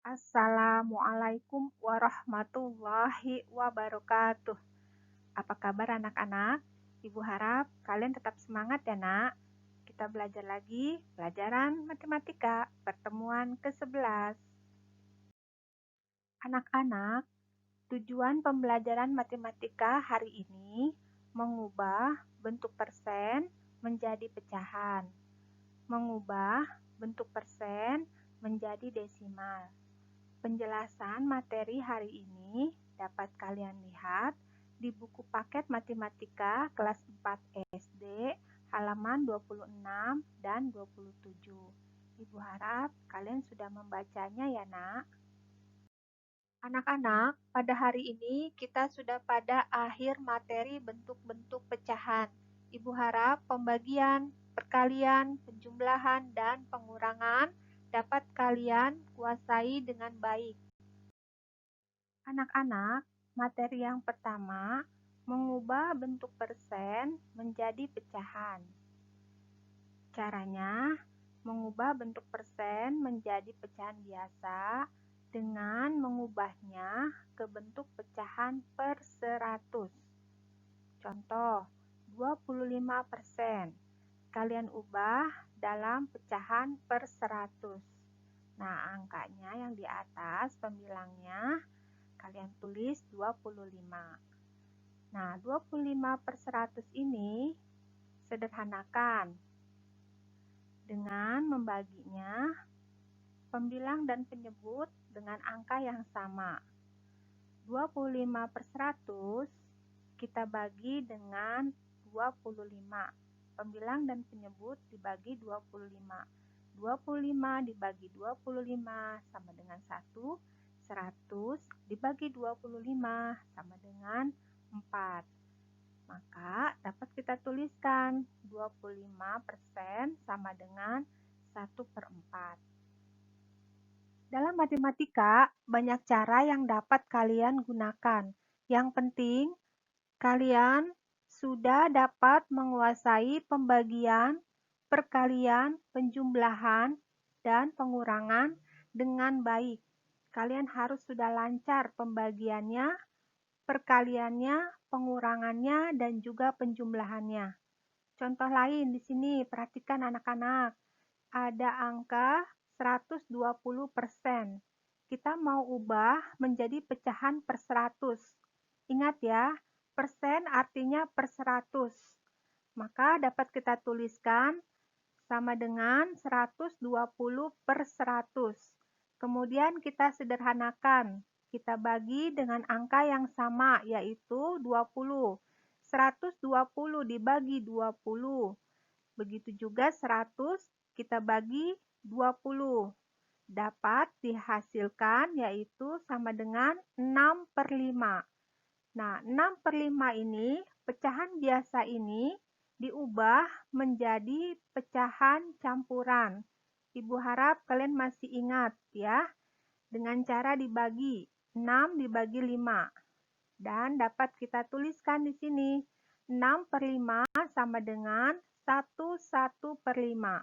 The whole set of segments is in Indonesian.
Assalamualaikum warahmatullahi wabarakatuh. Apa kabar anak-anak? Ibu harap kalian tetap semangat ya nak. Kita belajar lagi pelajaran matematika pertemuan ke-11. Anak-anak, tujuan pembelajaran matematika hari ini mengubah bentuk persen menjadi pecahan. Mengubah bentuk persen menjadi desimal. Penjelasan materi hari ini dapat kalian lihat di buku paket matematika kelas 4 SD halaman 26 dan 27. Ibu harap kalian sudah membacanya ya nak. Anak-anak, pada hari ini kita sudah pada akhir materi bentuk-bentuk pecahan. Ibu harap pembagian, perkalian, penjumlahan, dan pengurangan dapat kalian kuasai dengan baik. Anak-anak, materi yang pertama, mengubah bentuk persen menjadi pecahan. Caranya, mengubah bentuk persen menjadi pecahan biasa dengan mengubahnya ke bentuk pecahan per 100. Contoh, 25%. Kalian ubah dalam pecahan per 100. Nah, angkanya yang di atas pembilangnya kalian tulis 25. Nah, 25 per 100 ini sederhanakan dengan membaginya pembilang dan penyebut dengan angka yang sama. 25 per 100 kita bagi dengan 25. Pembilang dan penyebut dibagi 25. 25 dibagi 25 sama dengan 1. 100 dibagi 25 sama dengan 4. Maka dapat kita tuliskan 25% sama dengan 1/4. Dalam matematika, banyak cara yang dapat kalian gunakan. Yang penting, kalian sudah dapat menguasai pembagian, perkalian, penjumlahan, dan pengurangan dengan baik. Kalian harus sudah lancar pembagiannya, perkaliannya, pengurangannya, dan juga penjumlahannya. Contoh lain di sini, perhatikan anak-anak. Ada angka 120%. Kita mau ubah menjadi pecahan per 100. Ingat ya, persen artinya per 100. Maka dapat kita tuliskan sama dengan 120 per 100. Kemudian kita sederhanakan. Kita bagi dengan angka yang sama, yaitu 20. 120 dibagi 20. Begitu juga 100 kita bagi 20. Dapat dihasilkan yaitu sama dengan 6/5. Nah, 6/5 ini, pecahan biasa ini diubah menjadi pecahan campuran. Ibu harap kalian masih ingat ya, dengan cara dibagi 6 dibagi 5. Dan dapat kita tuliskan di sini 6/5 sama dengan 1/5.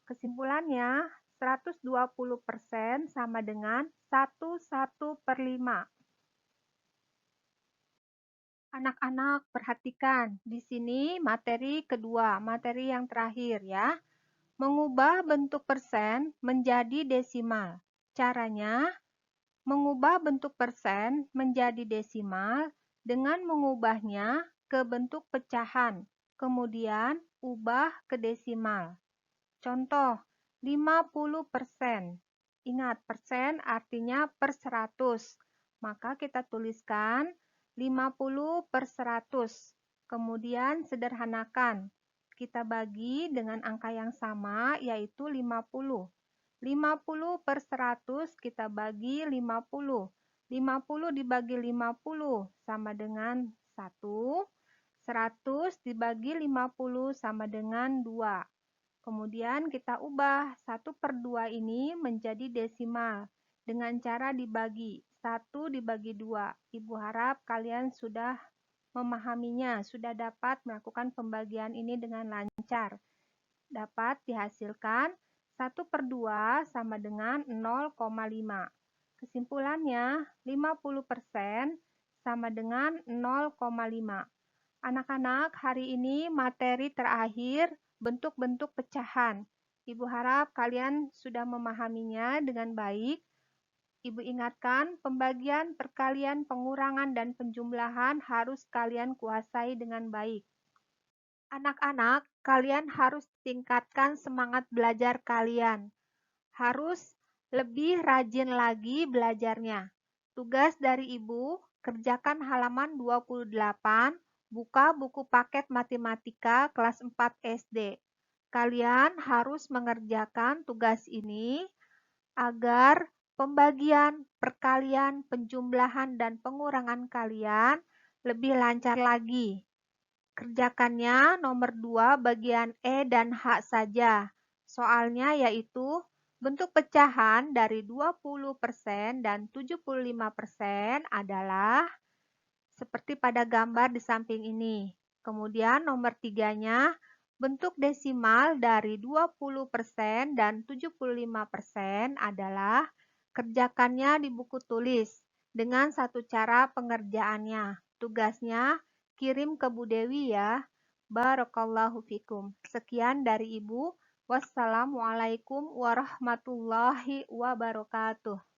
Kesimpulannya, 120% sama dengan 1/5. Anak-anak, perhatikan, di sini materi kedua, materi yang terakhir ya. Mengubah bentuk persen menjadi desimal. Caranya, mengubah bentuk persen menjadi desimal dengan mengubahnya ke bentuk pecahan, kemudian ubah ke desimal. Contoh, 50%. Ingat, persen artinya per 100. Maka kita tuliskan 50 per 100. Kemudian sederhanakan. Kita bagi dengan angka yang sama, yaitu 50. 50 per 100 kita bagi 50. 50 dibagi 50 sama dengan 1. 100 dibagi 50 sama dengan 2. Kemudian kita ubah 1/2 ini menjadi desimal dengan cara dibagi. 1 dibagi 2. Ibu harap kalian sudah memahaminya, sudah dapat melakukan pembagian ini dengan lancar. Dapat dihasilkan 1/2 sama dengan 0,5. Kesimpulannya, 50% sama dengan 0,5. Anak-anak, hari ini materi terakhir bentuk-bentuk pecahan. Ibu harap kalian sudah memahaminya dengan baik. Ibu ingatkan, pembagian, perkalian, pengurangan, dan penjumlahan harus kalian kuasai dengan baik. Anak-anak, kalian harus tingkatkan semangat belajar kalian. Harus lebih rajin lagi belajarnya. Tugas dari Ibu, kerjakan halaman 28, buka buku paket matematika kelas 4 SD. Kalian harus mengerjakan tugas ini agar pembagian, perkalian, penjumlahan, dan pengurangan kalian lebih lancar lagi. Kerjakannya nomor 2 bagian E dan H saja. Soalnya yaitu bentuk pecahan dari 20% dan 75% adalah seperti pada gambar di samping ini. Kemudian nomor 3-nya, bentuk desimal dari 20% dan 75% adalah kerjakannya di buku tulis dengan satu cara pengerjaannya. Tugasnya kirim ke Bu Dewi ya. Barakallahu fikum. Sekian dari Ibu. Wassalamualaikum warahmatullahi wabarakatuh.